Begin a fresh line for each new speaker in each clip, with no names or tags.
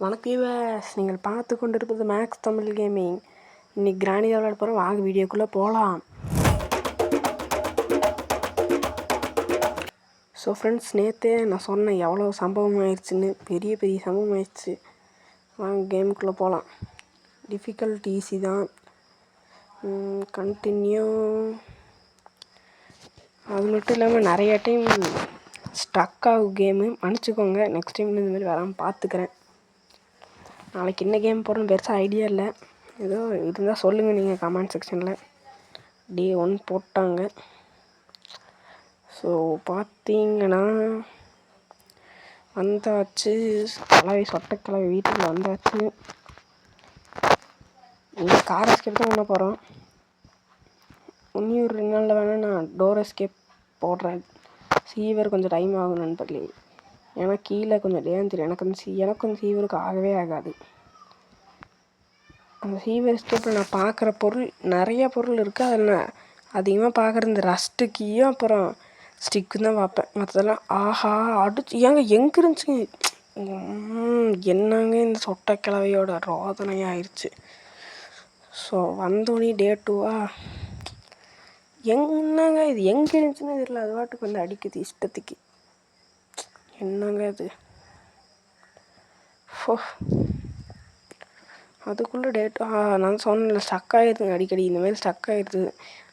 வணக்கம் வியூவர்ஸ், நீங்கள் பார்த்து கொண்டிருப்பது மேக்ஸ் தமிழ் கேமிங். இன்னைக்கு கிராணி தான் விளையாட போகிறோம். வாங்க வீடியோக்குள்ளே போகலாம். ஸோ ஃப்ரெண்ட்ஸ், நேற்றே நான் சொன்னேன் எவ்வளோ சம்பவம் ஆயிடுச்சுன்னு. பெரிய பெரிய சம்பவம் ஆயிடுச்சு. வாங்க கேமுக்குள்ளே போகலாம். டிஃபிகல்ட் ஈஸி தான். கண்டினியூ. அது மட்டும் இல்லாமல் நிறைய டைம் ஸ்டக் ஆகும் கேமு. மன்னிச்சிக்கோங்க, நெக்ஸ்ட் டைம் இந்த மாதிரி வராமல் பார்த்துக்கிறேன். நாளைக்கு என்ன கேம் போடுறோன்னு பெருசாக ஐடியா இல்லை. ஏதோ இருந்தால் சொல்லுங்கள் நீங்கள் கமெண்ட் செக்ஷனில். டே 1 போட்டாங்க. ஸோ பார்த்தீங்கன்னா வந்தாச்சு. சொட்டக்கிழவி வீட்டுக்கு வந்தாச்சு. நீங்கள் கார் எஸ்கேப் தான் பண்ண போகிறோம். இன்னும் ஒரு 2 நாளில் வேணால் நான் டோர் எஸ்கேப் போடுறேன். சீவர் கொஞ்சம் டைம் ஆகும் நண்பர்களே. ஏன்னா கீழே கொஞ்சம் டேஞ்சர். எனக்கு அந்த சீவருக்கு ஆகவே ஆகாது. அந்த சீவர் எஸ்கேப்பில் நான் பார்க்குற பொருள் நிறையா பொருள் இருக்குது. அதில் நான் அதிகமாக பார்க்குற இந்த ரஸ்ட்டு கீயும் அப்புறம் ஸ்டிக்கு தான் பார்ப்பேன். மற்றதெல்லாம் ஆஹா அடிச்சு எங்கே இருந்துச்சுங்க. என்னங்க இந்த சொட்டை கிழவையோட ரோதனையாயிருச்சு. ஸோ வந்தோடனே டே 2வா என்னங்க இது எங்கே இருந்துச்சுன்னு தெரியல. அது பாட்டுக்கு வந்து அடிக்குது இஷ்டத்துக்கு. என்னங்க இது. அதுக்குள்ளே நான் சொன்னேன்ல ஸ்டக் ஆகிடுதுங்க அடிக்கடி. இந்தமாதிரி ஸ்டக் ஆகிடுது,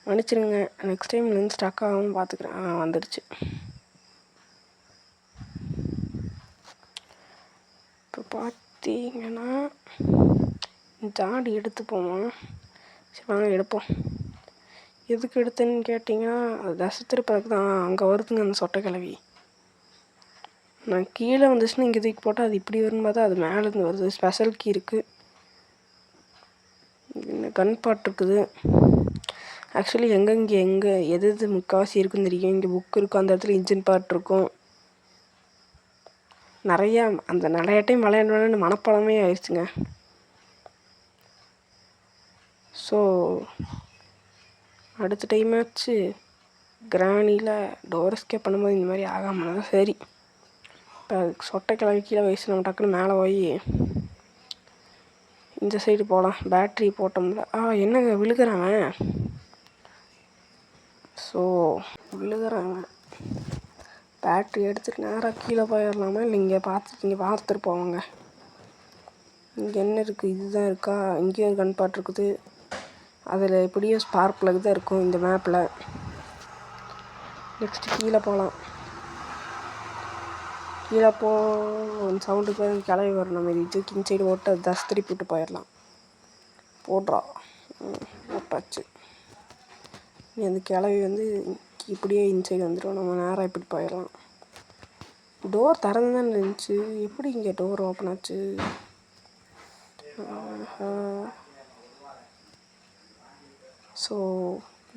மன்னிச்சிடுங்க. நெக்ஸ்ட் டைம்லேருந்து ஸ்டக் ஆகாமல் பார்த்துக்கிறேன். வந்துடுச்சு. இப்போ பார்த்தீங்கன்னா ஜாடி எடுத்து போவோம். சரி வாங்க எடுப்போம். எதுக்கு எடுத்தேன்னு கேட்டிங்கன்னா அது தசை திருப்பறதுக்கு தான். அங்கே வருதுங்க அந்த சொட்டை கிழவி. நான் கீழே வந்துச்சுன்னா இங்கே தூக்கி போட்டால் அது இப்படி வரும்னு பார்த்தா அது மேலேருந்து வருது. ஸ்பெஷல் கீ இருக்குது. கன் பாட் இருக்குது. ஆக்சுவலி எங்கே எது முக்கால்வாசி இருக்குன்னு தெரியும். இங்கே புக் இருக்கும், அந்த இடத்துல இன்ஜின் பார்ட் இருக்கும். நிறைய டைம் விளையாடணுன்னு மனப்பாடமே ஆயிடுச்சுங்க. ஸோ அடுத்த டைமாச்சு கிராணியில் டோர் எஸ்கேப் பண்ணும்போது இந்த மாதிரி ஆகாமல் தான் சரி. இப்போ சொட்டை கிழவி கீழே வயசு நம்ம டக்குன்னு மேலே போய் இந்த சைடு போகலாம். பேட்ரி போட்டோம்ல. என்னங்க விழுகிறாங்க. ஸோ விழுகிறாங்க. பேட்ரி எடுத்துகிட்டு நேராக கீழே போயிடலாமா இல்லை இங்கே பார்த்துட்டு போவாங்க. இங்கே என்ன இருக்குது, இதுதான் இருக்கா. இங்கேயும் ஒரு கன் பாட் இருக்குது. அதில் எப்படியும் ஸ்பார்க் பிளக் தான் இருக்கும் இந்த மேப்பில். நெக்ஸ்ட்டு கீழே போகலாம். கீழே சவுண்டுக்கு கிளம்பி வரும். நம்ம இது இன்சைடு ஓட்ட தஸ் திருப்பி விட்டு போயிடலாம். போடுறா போட்டாச்சு. அந்த கிளவி வந்து இப்படியே இன்சைடு வந்துடும். நம்ம நேராக இப்படி போயிடலாம். டோர் திறந்து தான் இருந்துச்சு. எப்படி இங்கே டோர் ஓப்பன் ஆச்சு. ஸோ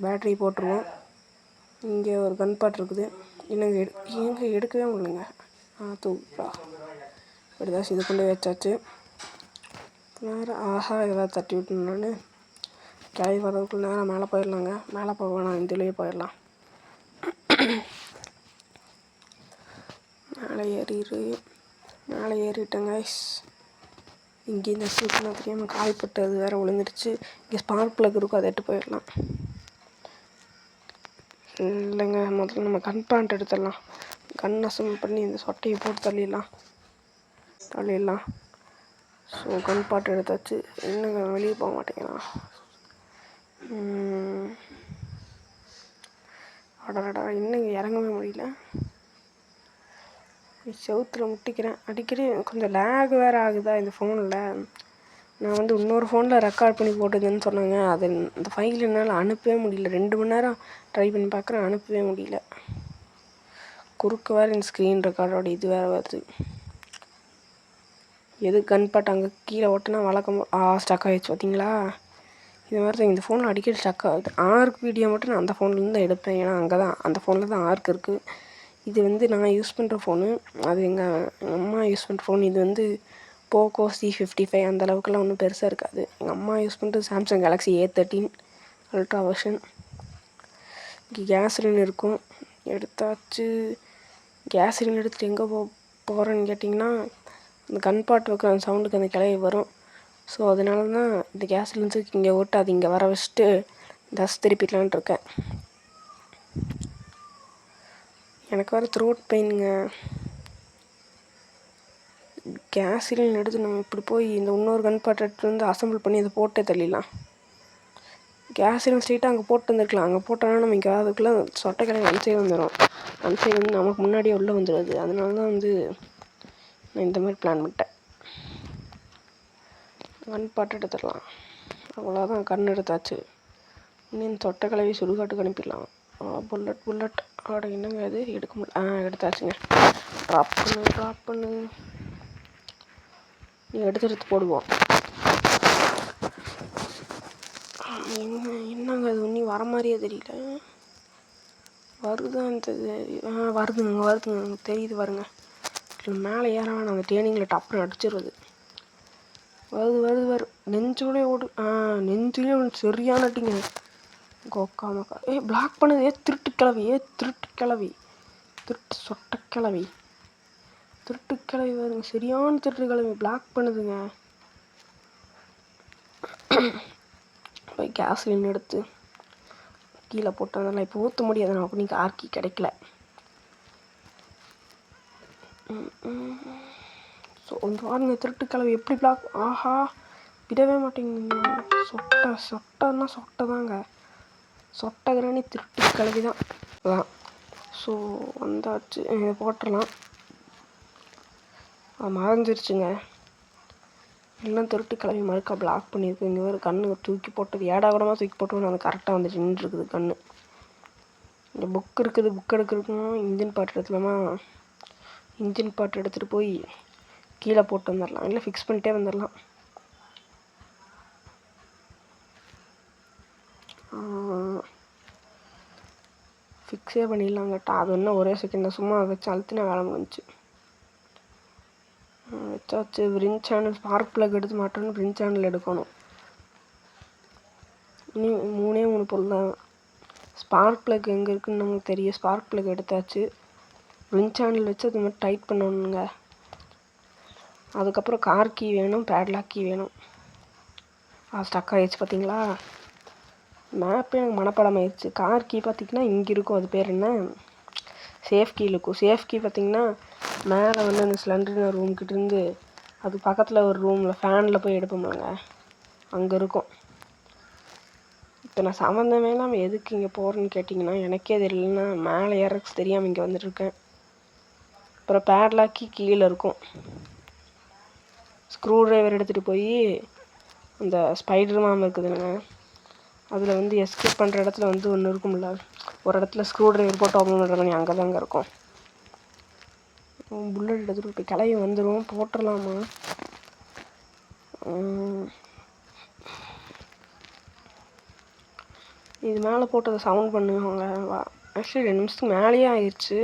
பேட்ரி போட்டுருவோம். இங்கே ஒரு கன் பாட் இருக்குது. எங்கே எடுக்கவே முடியலங்க. தூக்கா இப்படிதான் இது கொண்டு வச்சாச்சு. நேரம் இதெல்லாம் தட்டி விட்டுனான்னு கிளவி வரதுக்குள்ள நேரம் மேலே போயிடலாங்க. மேலே போக வேணாம், இதுலேயே போயிடலாம். மேலே ஏறிட்டேங்க. இங்கே இந்த சூட்னா தெரியாமல் கால்பட்டு அது வேறு விழுந்துருச்சு. இங்கே ஸ்பார்க் பிளக் இருக்கும், அதை எடுத்து போயிடலாம். இல்லைங்க, முதல்ல நம்ம கன் பாயிண்ட் எடுத்துடலாம். கன் அசம்பிள் பண்ணி இந்த சொட்டையை போட்டு தள்ளிடலாம். ஸோ கன் பாட்டு எடுத்தாச்சு. என்னங்க வெளியே போக மாட்டேங்கிறான். அடடா, என்னங்க இறங்கவே முடியல. செவுத்தில் முட்டிக்கிறேன். அடிக்கடி கொஞ்சம் லேக் வேறு ஆகுதா இந்த ஃபோனில். நான் வந்து இன்னொரு ஃபோனில் ரெக்கார்ட் பண்ணி போட்டுதுன்னு சொன்னாங்க. அது அந்த ஃபைல் என்னால் அனுப்பவே முடியல. 2 மணி நேரம் ட்ரை பண்ணி பார்க்குறேன், அனுப்பவே முடியல. குறுக்கு வேறு இந்த ஸ்க்ரீன் ரெக்கார்டோட இது வேறு வருது. எது கன் பாட்டு அங்கே கீழே ஓட்டினா வழக்கம் ஸ்டக் ஆகிடுச்சு. பார்த்தீங்களா, இது மாதிரி தான் இந்த ஃபோனில் அடிக்கடி ஸ்டக் ஆகுது. ஆர்க் வீடியோ மட்டும் நான் அந்த ஃபோன்லேருந்து தான் எடுப்பேன். ஏன்னா அங்கே தான் அந்த ஃபோனில் தான் ஆர்க் இருக்குது. இது வந்து நான் யூஸ் பண்ணுற ஃபோனு. அது எங்கள் அம்மா யூஸ் பண்ணுற ஃபோன். இது வந்து போக்கோ C55. அந்த அளவுக்குலாம் ஒன்றும் பெருசாக இருக்காது. எங்கள் அம்மா யூஸ் பண்ணுறது Samsung Galaxy A13 ultra version. இங்கே கேஸ் சிலிண்டர் இருக்கும், எடுத்தாச்சு. கேஸ் சிலிண்டர் எடுத்துகிட்டு எங்கே போகிறேன்னு கேட்டிங்கன்னா அந்த கன் பாட்டு வைக்கிற அந்த சவுண்டுக்கு அந்த கிளவி வரும். ஸோ அதனால தான் இந்த கேஸ் சிலிண்டருக்கு இங்கே ஓட்டு அது இங்கே வர வச்சுட்டு தஸ் திருப்பிடலான் இருக்கேன். எனக்கு வேறு த்ரோட் பெயினுங்க. கேஸ் சிலிண்டர் எடுத்து நம்ம இப்படி போய் இந்த இன்னொரு கன் பாட்டு எடுத்துகிட்டு வந்து அசம்பிள் பண்ணி அதை போட்டே தள்ளிடலாம். கேஸ் சிலிண்டர் ஸ்ட்ரெயிட்டாக அங்கே போட்டு வந்துருக்கலாம். அங்கே போட்டோன்னா நம்ம இங்கே அதுக்குள்ளே சொட்டை கிளம்பி அன்சைடு வந்துடும். அன்சைடு வந்து நமக்கு முன்னாடியே உள்ளே வந்துடுது. அதனால தான் வந்து நான் இந்த மாதிரி பிளான் பண்ணிட்டேன். கன் பாட்டு எடுத்துடலாம். அவ்வளோதான், கண் எடுத்தாச்சு. இன்னும் சொட்டை கிளவி சுடுகாட்டுக்கு அனுப்பிடலாம். புல்லட் ஆட என்னங்க அது எடுக்க முடியல. எடுத்தாச்சுங்க. ட்ராப் பண்ணு நீ எடுத்து போடுவோம். என்னங்க அது இன்னும் வர மாதிரியே தெரியல. வருதுங்க தெரியுது பாருங்க. மேலே ஏற வேணாம், அந்த டேனிங்கில் டப்புன்னு அடிச்சிடுறது. வருது நெஞ்சோடய ஓடு. நெஞ்சுலேயே ஒன்று சரியான அடிங்க. கொக்காமக்கா பிளாக் பண்ணுது. திருட்டு கிளவி திருட்டு சொட்டை கிளவி வருங்க. சரியான திருட்டு கிளவி பிளாக் பண்ணுதுங்க. போய் கேஸ் சிலிண்டர் எடுத்து கீழே போட்டதெல்லாம் இப்போ ஊற்ற முடியாது. நான் அப்படி ஆர்கி கிடைக்கல. ஸோ வந்து பாருங்க திருட்டு கிளவி எப்படி பிளாக். ஆஹா விடவே மாட்டேங்குதுங்க. சொட்டை தாங்க. சொட்டை கிராணி திருட்டு கிளவி தான் அதான். ஸோ வந்தாச்சு, போட்டுடலாம். மறைஞ்சிருச்சுங்க. எல்லாம் திருட்டு கிளம்பி மறுக்கா பிளாக் பண்ணியிருக்கு. இங்கே வேறு கண்ணு தூக்கி போட்டது ஏடாகூடமாக தூக்கி போட்டு அது கரெக்டாக வந்துட்டு நின்றுருக்குது கண்ணு. இந்த புக் இருக்குது, புக் எடுக்கிறதுக்கும் இன்ஜின் பார்ட் எடுத்துலாமா. இன்ஜின் பார்ட் எடுத்துகிட்டு போய் கீழே போட்டு வந்துடலாம், இல்லை ஃபிக்ஸ் பண்ணிட்டே வந்துடலாம். ஃபிக்ஸே பண்ணிடலாங்கட்டா. அது இன்னும் ஒரே செகண்ட் சும்மா வச்சு அழுத்தினா வேலை முடிஞ்சிச்சு. வச்சாச்சு. விரிஞ்ச் சேனல் ஸ்பார்க் ப்ளக் எடுத்து மாட்டோன்னு விரிஞ்ச் சேனல் எடுக்கணும். இன்னும் மூணே பொருள் தான். ஸ்பார்க் ப்ளக் எங்கே இருக்குதுன்னு நமக்கு தெரியும். ஸ்பார்க் ப்ளக் எடுத்தாச்சு. விரிஞ்ச் சேனல் வச்சு அது மாதிரி டைட் பண்ணணுங்க. அதுக்கப்புறம் கார் கீ வேணும், பேட்லாக் கீ வேணும். ஸ்டக் ஆகிடுச்சு பார்த்தீங்களா. மேப்பே எனக்கு மனப்பாடம் ஆயிடுச்சு. கார் கீ பார்த்திங்கன்னா இங்கே இருக்கும். அது பேர் என்ன, சேஃப் கீ இருக்கும். சேஃப் கீ பார்த்திங்கன்னா மேலே வந்து அந்த சிலிண்டர் ரூம்கிட்டேருந்து அது பக்கத்தில் ஒரு ரூமில் ஃபேனில் போய் எடுப்போம்லங்க, அங்கே இருக்கும். இப்போ நான் சம்மந்தமே இல்லாமல் எதுக்கு இங்கே போகிறேன்னு கேட்டிங்கன்னா எனக்கே தெரியலன்னா மேலே ஏறக்கு தெரியாமல் இங்கே வந்துட்டுருக்கேன். அப்புறம் பேட்லாக்கி கீழே இருக்கும். ஸ்க்ரூ ட்ரைவர் எடுத்துகிட்டு போய் அந்த ஸ்பைடர் மாம் இருக்குதுங்க, அதில் வந்து எஸ்கேப் பண்ணுற இடத்துல வந்து ஒன்று இருக்கும்ல, ஒரு இடத்துல ஸ்க்ரூ ட்ரைவர் போட்டு ஓப்பன் பண்ணுற மாதிரி அங்கே தாங்க இருக்கும். புல்லட் எடுத்துகிட்டு போய் கிளவி வந்துடும். போட்டுடலாமா. இது மேலே போட்டு அதை சவுண்ட் பண்ணுவாங்க. ஆக்சுவலி 2 நிமிஷத்துக்கு மேலேயே ஆயிடுச்சு.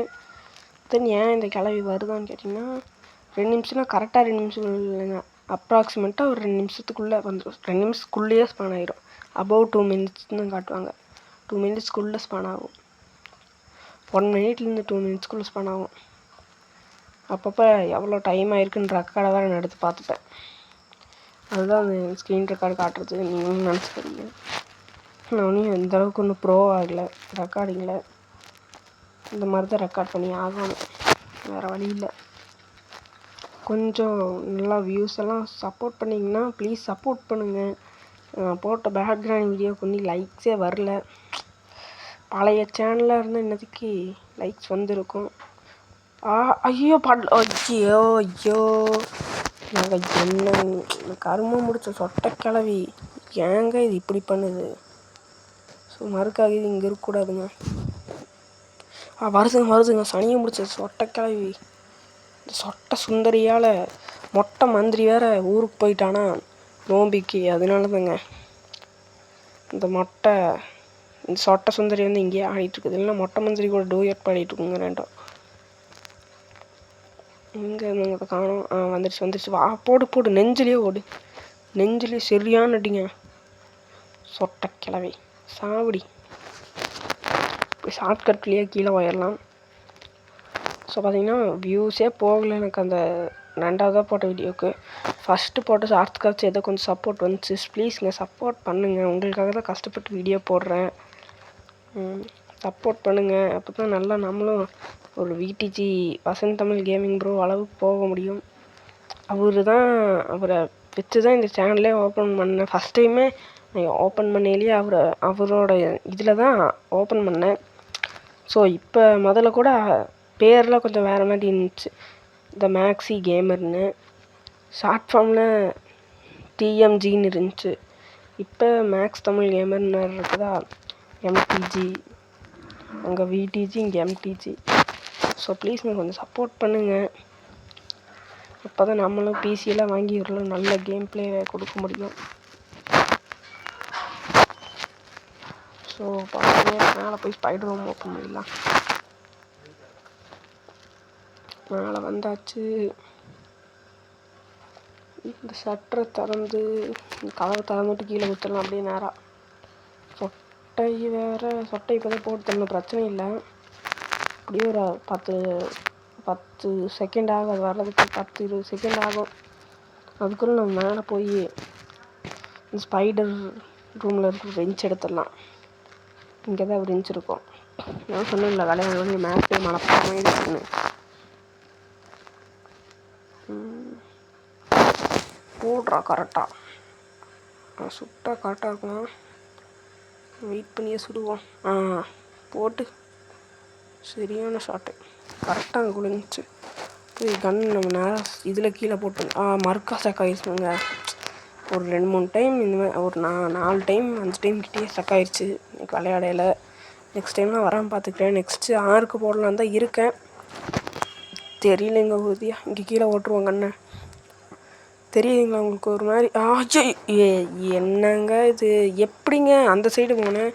தென் ஏன் இந்த கிளவி வருதான்னு கேட்டிங்கன்னா 2 நிமிஷம்னா கரெக்டாக 2 நிமிஷம் இல்லைங்க, அப்ராக்சிமேட்டாக ஒரு 2 நிமிஷத்துக்குள்ளே வந்துடும். 2 நிமிஷத்துக்குள்ளேயே ஸ்பான் ஆகிடும். அபவ் 2 மினிட்ஸ்னு காட்டுவாங்க. 2 மினிட்ஸ்க்குள்ளே ஸ்பான் ஆகும். 1 மினிட்லேருந்து 2 மினிட்ஸ்க்குள்ளே ஸ்பான் ஆகும். அப்பப்போ எவ்வளோ டைம் ஆயிருக்குன்ற ரெக்கார்டை வேறு நான் எடுத்து பார்த்துப்பேன். அதுதான் அந்த ஸ்க்ரீன் ரெக்கார்டு காட்டுறது. நீங்களும் நினச்சிக்கிறீங்க. நான் ஒன்றும் எந்தளவுக்கு ஒன்றும் ப்ரோ ஆகலை ரெக்கார்டிங்கில். இந்த மாதிரி தான் ரெக்கார்ட் பண்ணி ஆகணும், வேறு வழி இல்லை. கொஞ்சம் நல்லா வியூஸ் எல்லாம் சப்போர்ட் பண்ணிங்கன்னா ப்ளீஸ் சப்போர்ட் பண்ணுங்கள். போட்ட பேக்ரவுண்ட் வீடியோக்கு ஒன்றும் லைக்ஸே வரல. பழைய சேனலாக இருந்தால் இன்னதுக்கு லைக்ஸ் வந்துருக்கும். ஐயோ நாங்கள் என்ன கருமம் முடிச்ச சொட்டை கிளவி ஏங்க இது இப்படி பண்ணுது. ஸோ மறுக்காக இது இங்கே இருக்கக்கூடாதுங்க. வருதுங்க சனியை முடிச்ச சொட்டை கிளவி. சொட்டை சுந்தரியால் மொட்டை மந்திரி வேறு ஊருக்கு போயிட்டானா நோம்பிக்கு. அதனால தாங்க இந்த சொட்டை சுந்தரி வந்து இங்கேயே ஆடிட்டுருக்குது. இல்லைன்னா மொட்டை மந்திரி கூட டூயட் பாடிட்டுருக்குங்க ரெண்டும். இங்கே உங்களை காணும். வந்துடுச்சு. வா போடு நெஞ்சிலே ஓடு. நெஞ்சிலே சரியான அடிங்க. சொட்டை கிளவி சாவடி. ஷார்ட்கட்லேயே கீழே போயிடலாம். ஸோ பார்த்திங்கன்னா வியூஸே போகலை எனக்கு அந்த 2வதா போட்ட வீடியோவுக்கு ஃபஸ்ட்டு போட்ட ஷார்ட்ஸ்காச்சும் ஏதோ கொஞ்சம் சப்போர்ட் வந்துச்சு. ப்ளீஸுங்க சப்போர்ட் பண்ணுங்கள். உங்களுக்காக தான் கஷ்டப்பட்டு வீடியோ போடுறேன். சப்போர்ட் பண்ணுங்கள். அப்போ தான் நல்லா நம்மளும் ஒரு VDG Vasanth Tamil gaming bro அளவுக்கு போக முடியும். அவரை வச்சு தான் இந்த சேனலே ஓப்பன் பண்ணேன். ஃபஸ்ட் டைமே ஓப்பன் பண்ணையிலேயே அவரோட இதில் தான் ஓப்பன் பண்ணேன். ஸோ இப்போ முதல்ல கூட பேர்லாம் கொஞ்சம் வேறு மாதிரி இருந்துச்சு, த மேக்ஸி கேமர்னு. ஷார்ட் ஃபார்மில் டிஎம்ஜின்னு இருந்துச்சு. இப்போ மேக்ஸ் தமிழ் கேமர்னு இருக்குதா, எம்டிஜி, அங்கே விடிஜி, இங்கே எம்டிஜி. ஸோ ப்ளீஸ் நீங்கள் கொஞ்சம் சப்போர்ட் பண்ணுங்கள். அப்போ தான் நம்மளும் பிசியெல்லாம் வாங்கி ஒரு நல்ல கேம் பிளே கொடுக்க முடியும். ஸோ பார்த்தீங்கன்னா மேலே போய் ஸ்பைடர் ரூம் ஓப்பன் பண்ணிடலாம். மேலே வந்தாச்சு. இந்த ஷட்டரை திறந்து கதவை திறந்துட்டு கீழே ஊற்றலாம் அப்படியே நேராக. சொட்டை இப்போ தான் போட்டு தரணும், பிரச்சனை இல்லை. அப்படியே ஒரு 10 செகண்ட் ஆகும் அது வர்றதுக்கு. 10-20 செகண்ட் ஆகும். அதுக்குள்ளே நம்ம மேலே போய் இந்த ஸ்பைடர் ரூமில் இருக்கிற பெஞ்ச் எடுத்துடலாம். இங்கே தான் பெஞ்ச் இருக்கும். நான் சொன்னேன்ல விளையாடுறது மேப்பே மனப்பாடமே இருக்குன்னு. போடுறா கரெக்டாக சுட்டா கரெக்டாக இருக்கும். வெயிட் பண்ணியே சுடுவோம். போட்டு சரியான ஷாட்டு கரெக்டாக அங்கே குளிஞ்சிச்சு. போய் கன் நம்ம நேரம் இதில் கீழே போட்டு மறுக்கா ஸ்டக் ஆகிடுச்சுங்க. ஒரு 2-3 டைம் இந்த மாதிரி ஒரு 4 டைம் 5 டைம் கிட்டே ஸ்டக் ஆகிடுச்சு எனக்கு விளையாடையில. நெக்ஸ்ட் டைம்லாம் வராமல் பார்த்துக்கிறேன். நெக்ஸ்ட்டு 6க்கு போடலான்னு தான் இருக்கேன். தெரியல எங்கள் உறுதியாக இங்கே கீழே ஓட்டுருவோம் கண்ணை. தெரியுதுங்களா உங்களுக்கு ஒரு மாதிரி? என்னங்க இது எப்படிங்க அந்த சைடு போனேன்,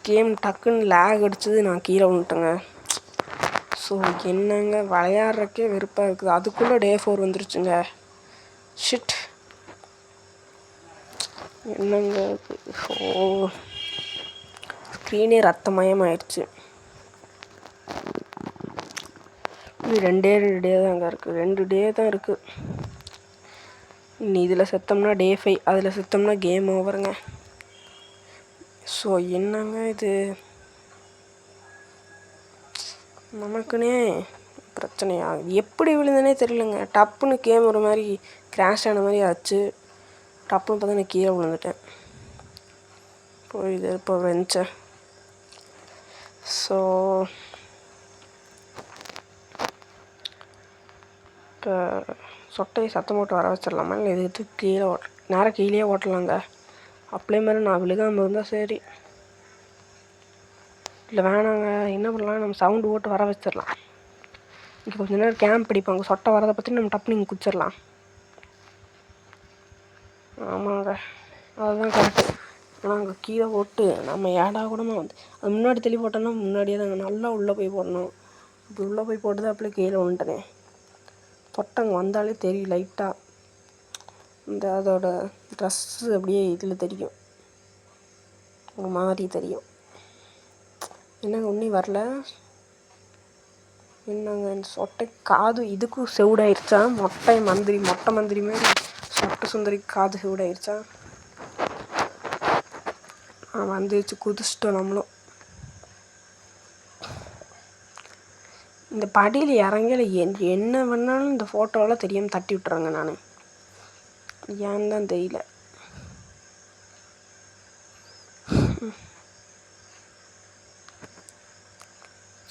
கேம் டக்குன்னு லேக் அடிச்சது, நான் கீழே விழுந்துட்டேங்க. ஸோ என்னங்க விளையாடுறக்கே வெறுப்பாக இருக்குது. அதுக்குள்ளே டே 4 வந்துருச்சுங்க. ஷிட் என்னங்க ஸ்க்ரீனே ரத்தமயமாயிடுச்சு. இது 2 டே தாங்க இருக்குது. 2 டே தான் இருக்குது. இதில் செத்தோம்னா டே 5, அதில் செத்தோம்னா கேம் ஓவருங்க. ஸோ என்னங்க இது நமக்குன்னே பிரச்சனையா? எப்படி விழுந்தனே தெரியலங்க. டப்புன்னு கேம் ஒரு மாதிரி கிராஷ் ஆன மாதிரி ஆச்சு. டப்புன்னு பார்த்தா நான் கீழே விழுந்துட்டேன். இது இப்போ வெஞ்சேன். ஸோ இப்போ சொட்டையை சத்தம் போட்டு வர வச்சிடலாமா, இல்லை இது கீழே நேராக கீழே ஓட்டலாங்க. அப்படியே மாதிரி நான் விழுகாமல் இருந்தால் சரி. இல்லை வேணாங்க, என்ன பண்ணலாம், நம்ம சவுண்டு போட்டு வர வச்சிடலாம். இங்கே கொஞ்சம் நேரம் கேம்ப் பிடிப்பாங்க. சொட்டை வரதை பற்றி நம்ம டப்புனு இங்கே குச்சிடலாம். ஆமாங்க, அதுதான் கரெக்டு. ஆனால் அங்கே கீழே போட்டு நம்ம ஏடா கூடமா அது முன்னாடி தெளி போட்டோன்னா முன்னாடியே தாங்க நல்லா உள்ளே போய் போடணும். இப்படி உள்ளே போய் போட்டு தான் அப்படியே கீழே வந்துட்டனே. தொட்டங்க வந்தாலே தெரியும் லைட்டாக. இந்த அதோட ட்ரெஸ்ஸு அப்படியே இதில் தெரியும், ஒரு மாதிரி தெரியும். என்னங்க ஒன்றும் வரல. என்னங்க இந்த சொட்டை காது இதுக்கும் செவிடாயிருச்சா? மொட்டை மந்திரி மாதிரி சொட்டை சுந்தரி காது செவிடாயிருச்சா? வந்துச்சு, குதிச்சிட்டோம் நம்மளும். இந்த படியில் இறங்கல என்ன பண்ணாலும் இந்த ஃபோட்டோவெல்லாம் தெரியாமல் தட்டி விட்டுறாங்க. நான் ஏன்னு தான் தெரியல.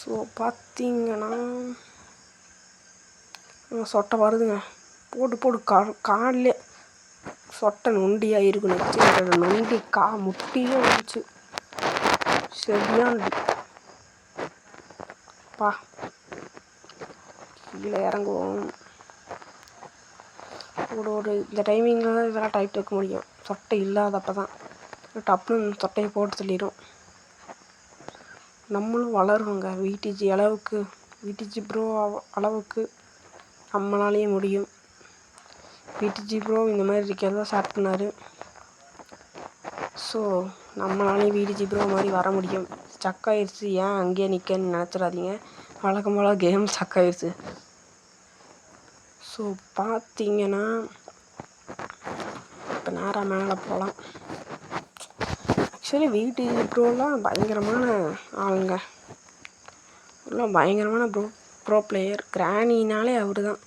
ஸோ பார்த்தீங்கன்னா சொட்டை வருதுங்க. போட்டு காலில் சொட்டை நொண்டியாக இருக்கணும். என்னோட நொண்டி முட்டியே வந்துச்சு. சரியான பா. கீழே இறங்குவோம். ஒரு இந்த டைமிங்கில் தான் இதெல்லாம் டைட் வைக்க முடியும். சொட்டை இல்லாதப்போ தான் டப்புன்னு சொட்டையை போட்டு தள்ளிடும். நம்மளும் வளருவோங்க. விடிஜி ப்ரோ அளவுக்கு நம்மளாலேயே முடியும். விடிஜி ப்ரோ இந்த மாதிரி இருக்கிறதா ஸ்டார்ட் பண்ணார். ஸோ நம்மளாலேயும் விடிஜி ப்ரோ மாதிரி வர முடியும். ஸ்டக் ஆயிடுச்சு, ஏன் அங்கேயே நிற்கன்னு நினச்சிடாதீங்க. வழக்கம் போல் கேம் ஸ்டக் ஆயிடுச்சு. ஸோ பார்த்தீங்கன்னா இப்போ நேராக மேலே போகலாம். ஆக்சுவலி வீட்டு ப்ரோலாம் பயங்கரமான ஆளுங்க, எல்லாம் பயங்கரமான ப்ரோ பிளேயர். கிராணினாலே அவர் தான்.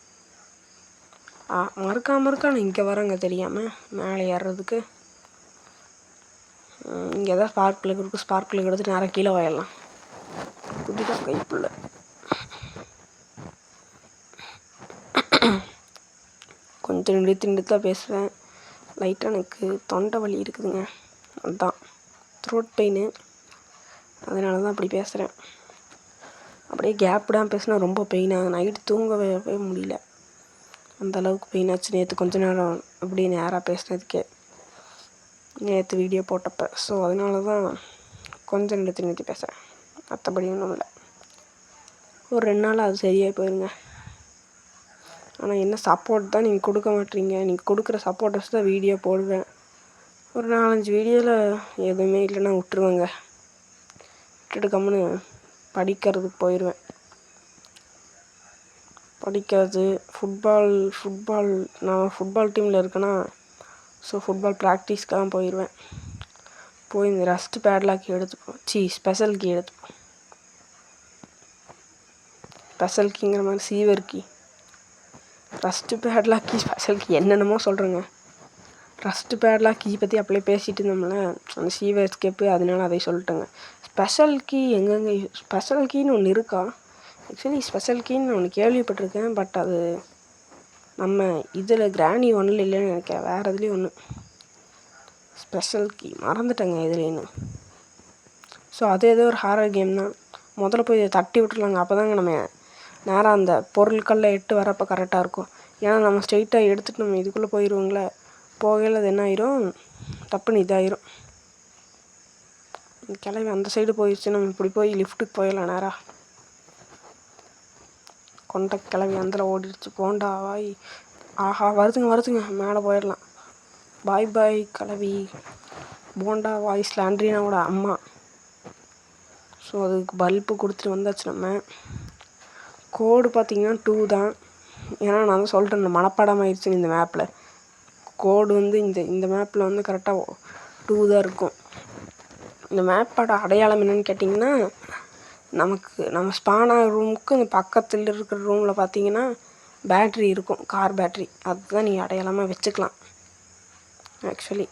மறுக்கா இங்கே வரங்க தெரியாமல் மேலே ஏறுறதுக்கு. இங்கே எதாவது ஸ்பார்க் பிளக் இருக்குது, ஸ்பார்க் பிளக் எடுத்து நேராக கீழே போயிடலாம். குட்டிதான் கைப்புள்ள. கொஞ்சம் நிறுத்தி தான் பேசுவேன். லைட்டாக எனக்கு தொண்டை வலி இருக்குதுங்க, அதுதான் த்ரோட் பெயின், அதனால தான் அப்படி பேசுகிறேன். அப்படியே கேப் விடாமல் பேசினா ரொம்ப பெயினாக, நைட்டு தூங்கவே முடியல, அந்தளவுக்கு பெயின் ஆச்சு நேற்று கொஞ்ச நேரம் அப்படியே நேராக பேசுனதுக்கே, நேற்று வீடியோ போட்டப்போ. ஸோ அதனால தான் கொஞ்சம் நிறுத்தி பேசுகிறேன், மற்றபடி ஒன்றும் இல்லை. ஒரு 2 நாள் அது சரியாக போயிருங்க. ஆனால் என்ன சப்போர்ட் தான் நீங்கள் கொடுக்க மாட்டீங்க. நீங்கள் கொடுக்குற சப்போர்ட்டர்ஸ் தான் வீடியோ போடுவேன். ஒரு 4-5 வீடியோவில் எதுவுமே இல்லைன்னா விட்டுருவேங்க. விட்டுட்டு கம்முன்னு படிக்கிறதுக்கு போயிடுவேன். படிக்கிறது, ஃபுட்பால் நான் ஃபுட்பால் டீமில் இருக்கேன்னா, ஸோ ஃபுட்பால் ப்ராக்டிஸ்க்கெலாம் போயிடுவேன். போய் இந்த ரஸ்ட் பேட்லாக் எடுத்துப்போம், ஸ்பெஷல் கீ எடுத்துப்போம். ஸ்பெஷல் கீங்கிற மாதிரி சீவர் key, rust padlock key, special key, என்னென்னமோ சொல்கிறேங்க. ரஸ்ட்டு பேட்லாக் கீ பற்றி அப்படியே பேசிகிட்டு இருந்தோம்ல, அந்த சீவர் எஸ்கேப்பு, அதனால அதை சொல்லிட்டேங்க. ஸ்பெஷல் கீ எங்கெங்கே ஸ்பெஷல் கீன்னு ஒன்று இருக்கா? ஆக்சுவலி ஸ்பெஷல் கீன்னு ஒன்று கேள்விப்பட்டிருக்கேன். பட் அது நம்ம இதில் கிராணி ஒன்றில் இல்லைன்னு நினைக்கிறேன், வேறு இதுலேயும் ஒன்று ஸ்பெஷல் கீ மறந்துட்டேங்க இதுலேன்னு. ஸோ அது ஏதோ ஒரு ஹாரர் கேம் தான். முதல்ல போய் தட்டி விட்டுருலாங்க, அப்போ தாங்க நம்ம நேராக அந்த பொருட்களில் எட்டு வரப்போ கரெக்டாக இருக்கும். ஏன்னா நம்ம ஸ்ட்ரெயிட்டாக எடுத்துகிட்டு நம்ம இதுக்குள்ளே போயிடுவோங்களே, போகையில் அது என்ன ஆயிரும், டப்புன்னு இதாயிரும். கிளம்பி அந்த சைடு போயிடுச்சு, நம்ம இப்படி போய் லிஃப்ட்டுக்கு போயிடலாம் நேராக. கொண்ட கிளம்பி அதில் ஓடிடுச்சு, போண்டா வாய், ஆஹா வருதுங்க, மேலே போயிடலாம். பாய் கிளவி, போண்டா வாய் ஸ்லாண்ட்ரினாவோட அம்மா. ஸோ அதுக்கு பல்பு கொடுத்துட்டு வந்தாச்சு. நம்ம கோடு பார்த்திங்கன்னா 2 தான். ஏன்னா நான் தான் சொல்லிட்டேன், மனப்பாடம் ஆயிடுச்சுன்னு இந்த மேப்பில். கோடு வந்து இந்த மேப்பில் வந்து கரெக்டாக 2 தான் இருக்கும். இந்த மேப்போட அடையாளம் என்னென்னு கேட்டிங்கன்னா, நம்ம ஸ்பானாக ரூமுக்கு இந்த பக்கத்தில் இருக்கிற ரூமில் பார்த்தீங்கன்னா பேட்ரி இருக்கும், கார் பேட்ரி. அதுதான் நீங்கள் அடையாளமாக வச்சுக்கலாம் ஆக்சுவலி.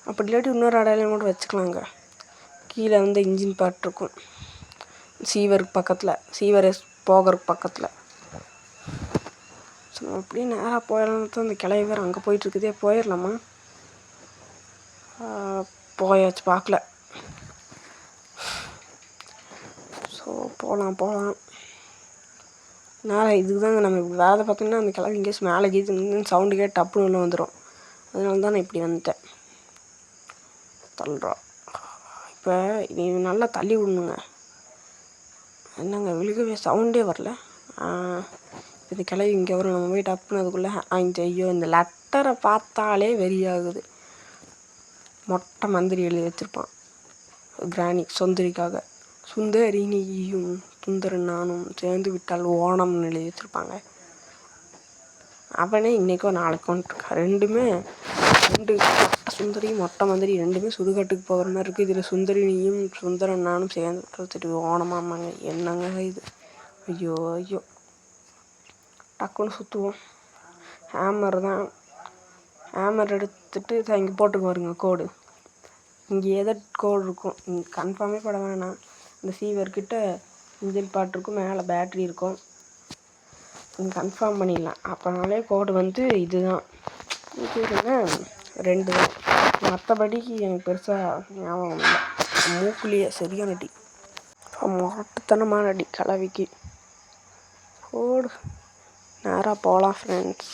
அப்படி இல்லாட்டி இன்னொரு அடையாளம் கூட வச்சுக்கலாங்க. கீழே வந்து இன்ஜின் பார்ட் இருக்கும், சீவருக்கு பக்கத்தில், சீவரஸ் போகிறதுக்கு பக்கத்தில். ஸோ அப்படியே நேராக போயிடலாம் தான். அந்த கிளவி வேறு அங்கே போயிட்டுருக்குதே, போயிடலாமா? போயாச்சு, பார்க்கல. ஸோ போகலாம். நேராக இதுக்கு தாங்க நம்ம இப்படி வேலை பார்த்தோம்னா, அந்த கிளவி இங்கேயும் மேலே கீது சவுண்டு கேட்டு டப்புன்னு உள்ள வந்துடும். அதனால தான் நான் இப்படி வந்துட்டேன். தள்ளுறோம். இப்போ நீ நல்லா தள்ளி விடணுங்க. என்னங்க விழுகவே சவுண்டே வரல. இந்த கிளவி இங்கே வரும், நம்ம போய் டப்புன்னு அதுக்குள்ளே ஐயோ, இந்த லெட்டரை பார்த்தாலே வெறியாகுது. மொட்டை மந்திரி எழுதி வச்சுருப்பான் கிராணி சுந்தரிக்காக. சுந்தரி நீயும் சுந்தரன் நானும் சேர்ந்து விட்டால் ஓணம்னு எழுதி வச்சுருப்பாங்க. அவனே இன்றைக்கோ நாளைக்கோ இருக்கா, ரெண்டு சுந்தரி மொட்டை மந்திரி ரெண்டுமே சுடுகாட்டுக்கு போகிற மாதிரி இருக்குது. இதில் சுந்தரி நீயும் சுந்தரன் நானும் சேர்ந்து விட்டு ஓணமாமாங்க. என்னங்க இது, ஐயோ. டக்குன்னு சுற்றுவோம். ஹேமர் எடுத்துகிட்டு இங்கே போட்டுக்கு வருங்க கோடு. இங்கே எதோ கோடு இருக்கும், இங்கே கன்ஃபார்மே பட வேணாம். இந்த சீவர்கிட்ட இன்ஜின் பார்ட் இருக்கும், மேலே பேட்ரி இருக்கும். இங்கே கன்ஃபார்ம் பண்ணிடலாம். அப்போனாலே கோடு வந்து இதுதான். இதுன்னா 2 தான். மற்றபடிக்கு எனக்கு பெருசாக ஞாபகம் இல்லை. மூக்குலேயே சரியான அடி, மொட்டத்தனமான அடி கிளவிக்கு. கோடு நேராக போகலாம் ஃப்ரெண்ட்ஸ்.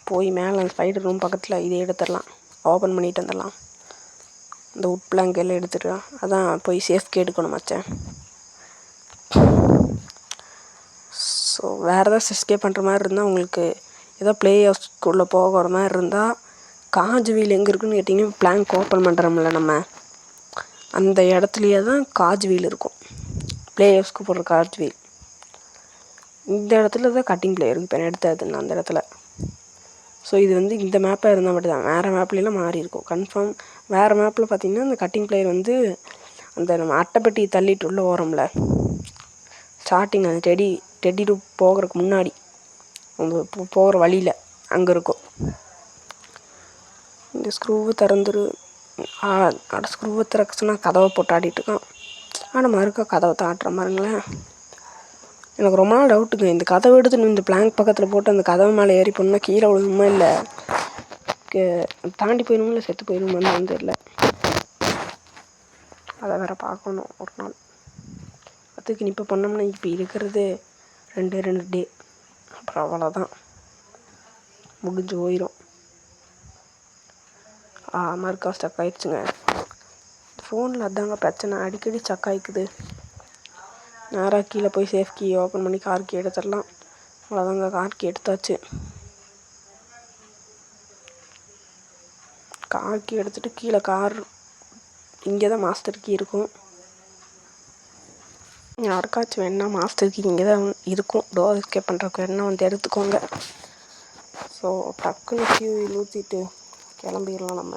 போய் மேலே அந்த ஸ்பைடர் ரூம் பக்கத்தில் இதை எடுத்துடலாம், ஓப்பன் பண்ணிட்டு வந்துடலாம். இந்த உட் பிளாங்க் எல்லாம் எடுத்துடலாம். அதான் போய் சேஃப்கே எடுக்கணும் மச்சான். ஸோ வேறு ஏதாவது எஸ்கேப் பண்ணுற மாதிரி இருந்தால், உங்களுக்கு ஏதோ ப்ளே ஹவுஸ்க்குள்ளே போகிற மாதிரி இருந்தால், காஜ் வீல் எங்கே இருக்குதுன்னு கேட்டிங்கன்னா, பிளாங்க் ஓப்பன் பண்ணுறோம்ல நம்ம, அந்த இடத்துலையே தான் காஜ் வீல் இருக்கும். ப்ளே ஹவுஸ்க்கு போடுற காஜ் வீல். இந்த இடத்துல தான் கட்டிங் பிளே இருக்குது. இப்போ நான் எடுத்தது அந்த இடத்துல. ஸோ இது வந்து இந்த மேப்பாக இருந்தால் மட்டும்தான். வேறு மேப்லாம் மாறி இருக்கும் கன்ஃபார்ம். வேறு மேப்பில் பார்த்திங்கன்னா அந்த கட்டிங் பிளேயர் வந்து அந்த நம்ம அட்டைப்பட்டி தள்ளிட்டு உள்ள ஓரம்ல ஸ்டார்டிங் அந்த டெடி டூ போகிறதுக்கு முன்னாடி அந்த போகிற வழியில் அங்கே இருக்கும். இந்த ஸ்க்ரூவை திறந்துரு. ஸ்க்ரூவை திறக்க சொன்னால் கதவை போட்டு ஆடிட்டுருக்கான். ஆனால் மறுக்கா கதவை தான் ஆட்டுற மாதிரிங்களேன். எனக்கு ரொம்ப நாள் டவுட்டுங்க. இந்த கதவை எடுத்து இந்த பிளாங்க் பக்கத்தில் போட்டு அந்த கதவு மேலே ஏறி போனால் கீழே விழுகுமா இல்லை தாண்டி போயிடுமா இல்லை செத்து போயிடுமான்னு தெரியல. அதை வேறு பார்க்கணும் ஒரு நாள். அதுக்கு இப்போ பண்ணோம்னா இப்போ இருக்கிறது 2 டே, அப்புறம் அவ்வளோதான், முடிஞ்சு போயிடும். மறுக்கா ஸ்டக் ஆகிடுச்சுங்க. ஃபோனில் அதாங்க பிரச்சனை, அடிக்கடி ஸ்டக் ஆகிக்குது. நேராக கீழே போய் சேஃப் கீ ஓப்பன் பண்ணி கார் கீ எடுத்துடலாம். அவ்வளோதாங்க, கார் கீ எடுத்தாச்சு. கார் கீ எடுத்துகிட்டு கீழே கார் இங்கே தான் மாஸ்டர் கீ இருக்கும். யாருக்காச்சும் வேணா மாஸ்டர் கீ இங்கே தான் இருக்கும். டோர் எஸ்கேப் பண்ணுறதுக்கு வேணா வந்து எடுத்துக்கோங்க. ஸோ டக்குன்னு ஃபியூல் ஊற்றிட்டு கிளம்பிடலாம். நம்ம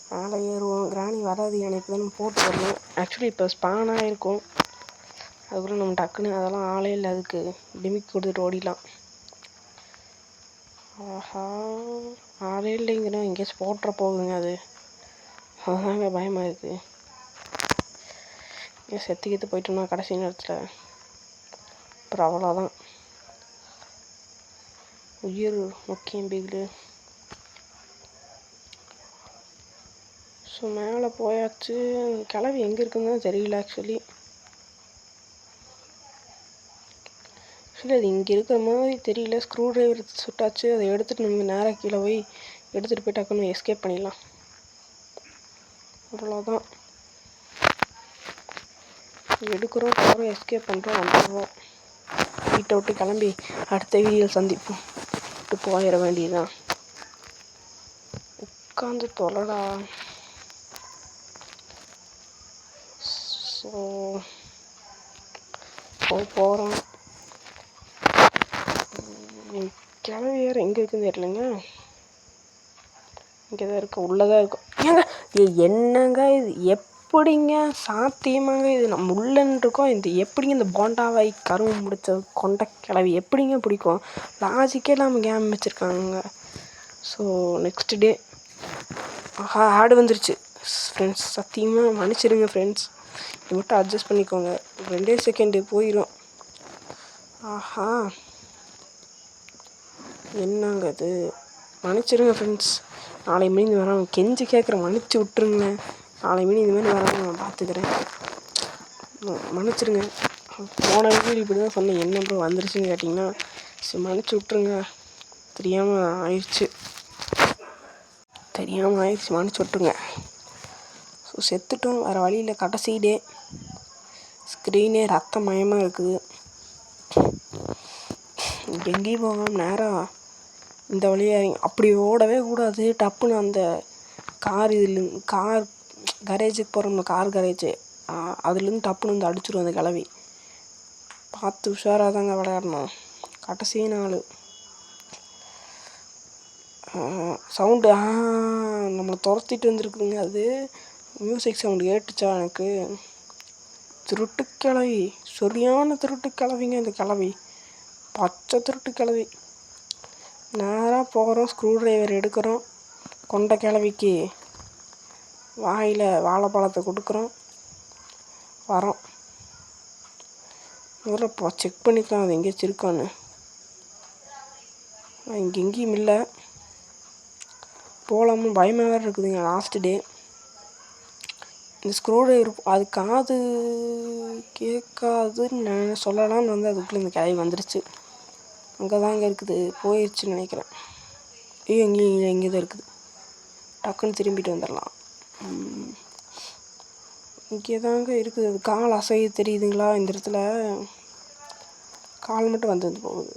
மேலே ஏறுவோம். கிராணி வராது, எனக்கு தான் போட்டு வரணும். ஆக்சுவலி இப்போ ஸ்பானாக இருக்கும். அதுக்குள்ளே நம்ம டக்குன்னு அதெல்லாம் ஆளே இல்லை, அதுக்கு டிமிக் கொடுத்துட்டு ஓடிடலாம். ஆஹா, ஆளே இல்லைங்கன்னா எங்கேயாச்சும் போட்டுற போகுதுங்க. அதுதாங்க பயமாக இருக்குது. ஏன் செத்துக்கிட்டு போயிட்டோம்னா கடைசி நேரத்தில் அப்புறம் அவ்வளோதான். உயிர் முக்கியம் பிகிலு. ஸோ மேலே போயாச்சு. கிளவி எங்கே இருக்குன்னு தெரியல. ஆக்சுவலி அது இங்கே இருக்கிற மாதிரி தெரியல. ஸ்க்ரூ ட்ரைவர் சுட்டாச்சு. அதை எடுத்துகிட்டு நம்ம நேராக கீழே போய் எடுத்துகிட்டு போய் டக்குன்னு எஸ்கேப் பண்ணிடலாம். அவ்வளோதான், எடுக்கிறோம், போகிறோம், எஸ்கேப் பண்ணுறோம், வந்துடுவோம். வீட்டை விட்டு கிளம்பி அடுத்த வீடியோ சந்திப்போம். விட்டு போயிட வேண்டியதுதான். உட்காந்து தொலைடா. ஸோ போகிறோம். கிளவி வேறு எங்கே இருக்குன்னு தெரியலைங்க. இங்கே தான் இருக்குது, உள்ளே தான் இருக்கும். ஏங்க என்னங்க இது, எப்படிங்க சாத்தியமாங்க இது? நம்ம உள்ளன்னு இருக்கோம். இந்த எப்படிங்க இந்த போண்டாவாய் கரும்பு முடிச்ச கொண்ட கிளவி எப்படிங்க பிடிக்கும்? லாஜிக்கே இல்லாமல் கேம் வச்சுருக்காங்க. ஸோ நெக்ஸ்ட் டே ஆடு வந்துருச்சு ஃப்ரெண்ட்ஸ். சத்தியமாக மன்னிச்சிடுங்க ஃப்ரெண்ட்ஸ், இது மட்டும் அட்ஜஸ்ட் பண்ணிக்கோங்க. 2 செகண்டு போயிடும். ஆஹா, என்னங்க இது, மன்னிச்சிடுங்க ஃப்ரெண்ட்ஸ். நாளை மணி இந்த வராங்க கெஞ்சி கேட்குறேன், மன்னிச்சு விட்ருங்க. நாளை மணி இந்த மாதிரி வராங்க, நான் பார்த்துக்கிறேன். மன்னிச்சிடுங்க. போன வீடியோ இப்படி தான் சொன்னேன். என்ன ப்ரோ வந்துருச்சுன்னு கேட்டிங்கன்னா சரி மன்னிச்சு விட்ருங்க. தெரியாமல் ஆயிடுச்சு, மன்னிச்சு விட்ருங்க. ஸோ செத்துட்டோம், வேறு வழியில். கடைசி டே, ஸ்க்ரீனே ரத்தமயமாக இருக்குது. எங்கேயும் போகாமல் நேராக இந்த வழியாக அப்படி ஓடவே கூடாது. டப்புன்னு அந்த கார் கரேஜுக்கு போகிறோம்ல, கார் கரேஜு, அதுலேருந்து டப்புன்னு வந்து அடிச்சிடும் அந்த கிளவி. பார்த்து உஷாராக தாங்க விளையாடணும். கடைசி நாள் சவுண்டு நம்மளை துரத்திட்டு வந்துருக்குதுங்க. அது மியூசிக் சவுண்டு கேட்டுச்சா எனக்கு. திருட்டு கிளவி, சரியான திருட்டு கிளவிங்க இந்த கிளவி, பச்சை திருட்டு கிளவி. நேராக போகிறோம், ஸ்க்ரூ ட்ரைவர் எடுக்கிறோம், கொண்ட கிளவிக்கு வாயில் வாழைப்பழத்தை கொடுக்குறோம், வரோம். முதல்ல இப்போ செக் பண்ணிக்கலாம் அது எங்கேயாச்சும் இருக்கான்னு. இங்கே எங்கேயும் இல்லை. போகலாமும் பயமாக வேறு இருக்குதுங்க. லாஸ்ட் டே இந்த ஸ்க்ரூ ட்ரைவர் அது காது கேட்காதுன்னு சொல்லலான்னு வந்து அதுக்குள்ளே இந்த கிளவி வந்துருச்சு. அங்கே தாங்க இருக்குது, போயிடுச்சுன்னு நினைக்கிறேன். இங்கே தான் இருக்குது. டக்குன்னு திரும்பிட்டு வந்துடலாம். இங்கே தாங்க இருக்குது. அது கால் அசைய தெரியுதுங்களா? இந்த இடத்துல கால் மட்டும் வந்து போகுது.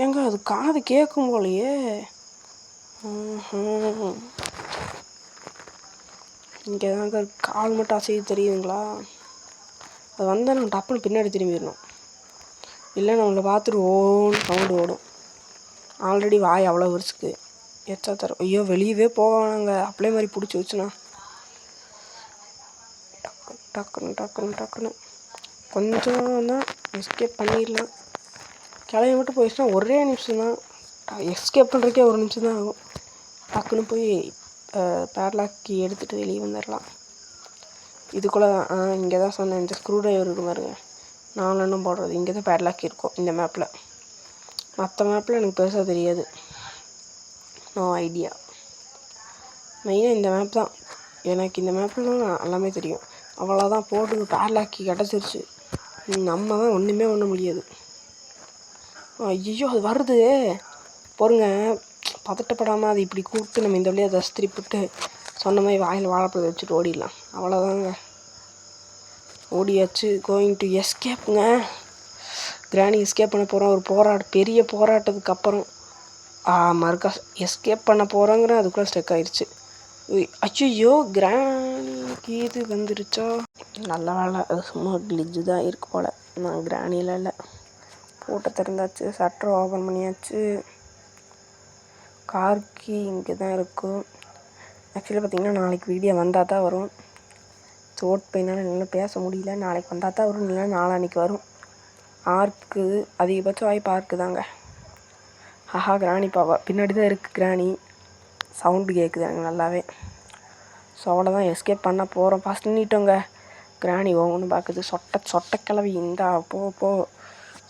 ஏங்க அது காது கேட்கும் போலையே. இங்கே தாங்க கால் மட்டும் அசைய தெரியுதுங்களா? அது வந்தால் நம்ம டப்புன்னு பின்னாடி திரும்பிடணும். இல்லை நம்மளை பார்த்துட்டு ஓன்னு சவுண்டு ஓடும். ஆல்ரெடி வாய் அவ்வளோ விரிச்சுக்கு எச்சா தரும். ஐயோ வெளியவே போவானுங்க அப்படியே மாதிரி பிடிச்சி வச்சுனா டக்குன்னு கொஞ்சம் தான் எஸ்கேப் பண்ணிடலாம். கிளம்பி மட்டும் போயிடுச்சுன்னா ஒரே நிமிஷம் தான். எஸ்கேப் பண்ணுறதுக்கே ஒரு நிமிஷம் தான் ஆகும். டக்குன்னு போய் பேட்லாக்கி எடுத்துகிட்டு வெளியே வந்துடலாம். இதுக்குள்ளே இங்கே தான் சொன்னேன், இந்த ஸ்க்ரூ ட்ரைவர் இருக்கு பாருங்க, 4 எண்ணம் போடுறது. இங்கே தான் பேட்லாக் இருக்கும் இந்த மேப்பில். மற்ற மேப்பில் எனக்கு பெருசாக தெரியாது, நோ ஐடியா. மெயினாக இந்த மேப் தான் எனக்கு, இந்த மேப்பில் தான் எல்லாமே தெரியும். அவ்வளோதான், போட்டு பேட்லாக்கி கிடச்சிருச்சு. நம்ம தான் ஒன்றுமே பண்ண முடியாது. ஐயோ அது வருது பொறுங்க, பதட்டப்படாமல் அது இப்படி கூப்பிட்டு நம்ம இந்த வழியாக திருப்பிட்டு சொன்ன மாதிரி வாயில் வாழைப்பழம் வச்சுட்டு ஓடிடலாம். அவ்வளோதாங்க, ஓடியாச்சு. Going to எஸ்கேப்புங்க. கிராணி எஸ்கேப் பண்ண போகிறோம். ஒரு பெரிய போராட்டத்துக்கு அப்புறம் மறுக்கா எஸ்கேப் பண்ண போகிறோங்கிற அதுக்குள்ளே ஸ்டெக் ஆயிடுச்சு. ஐயோ கிராணிக்கு இது வந்துருச்சா? நல்ல வேலை, அது சும்மா கிளிஜு தான் இருக்கு போல். நான் கிராணியில் இல்லை. போட்டு திறந்தாச்சு, ஷட்டர் ஓப்பன் பண்ணியாச்சு. கார்கி இங்கே தான் இருக்கும். ஆக்சுவலி பார்த்திங்கன்னா நாளைக்கு வீடியோ வந்தால் தான் வரும். சோட் பெயினால் இன்னும் பேச முடியல. நாளைக்கு வந்தால் தான் வரும், இல்லைன்னா நாளான்னைக்கு வரும். ஆர்க்கு அதிகபட்சம் வாய்ப்பு ஆர்க்கு தாங்க. கிராணி பாவா பின்னாடி தான் இருக்குது. கிராணி சவுண்டு கேட்குது எனக்கு நல்லாவே. ஸோ அவ்வளோதான், எஸ்கேப் பண்ண போகிறோம். ஃபஸ்ட் நின்றுட்டோங்க. கிராணி ஒவ்வொன்று பார்க்குது. சொட்டை கிளவி இந்தா போ.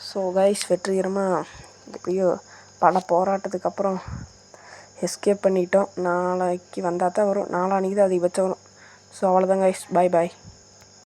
ஸோ கைஸ், வெற்றிகரமாக எப்படியோ பல போராட்டத்துக்கு அப்புறம் எஸ்கேப் பண்ணிட்டோம். நாளைக்கு வந்தால் தான் வரும், நாளான்னைக்கு தான் அதிகபட்சம் வரும். ஸோ அவ்வளோதான் கைஸ், பாய்.